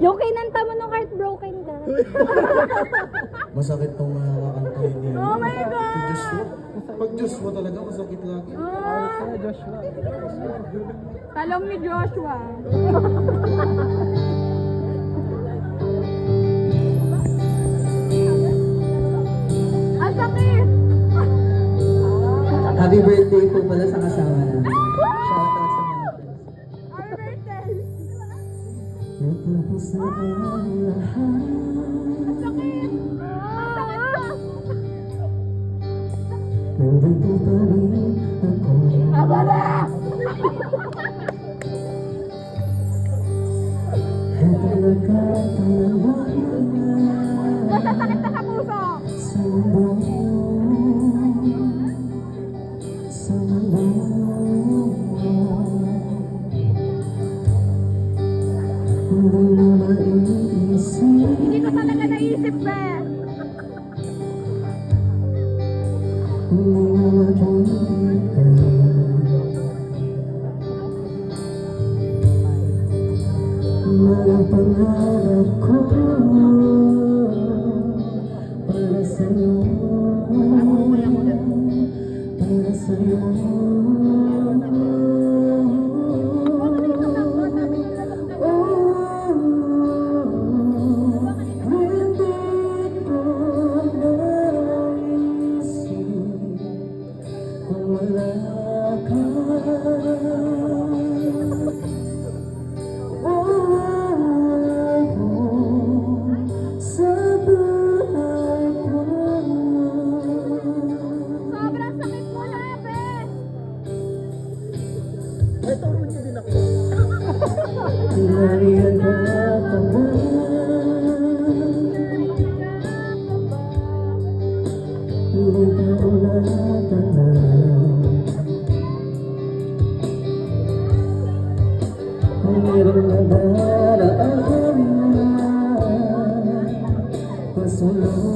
Yung kinanta mo nung heartbroken ka. Masakit tong kakantahin niya. Oh my God! Si Joshua. Pag Joshua talaga, masakit lagi. Talong ni Joshua. Ang sakit! Happy birthday po pala sa kasama namin. Shoutout sa mga friends. Happy birthday! Natapos na ang lahat. Ang sakit! Ang sakit! Nandito pa rin ako. Aba na! At nagkataon Masasakit na sa puso! sa mundo. Sa mundo. Hindi na maiisip. Hindi ko talaga naisip, be! Hindi na makikita. Mga pangarap ko para sa'yo, para sa'yo. Wala ka. Sa buhay ko. Sobrang sakit mo na, be! Nariyan ka pa ba? Hindi ka ulatan na. Mayroong nadaraan na pasulong.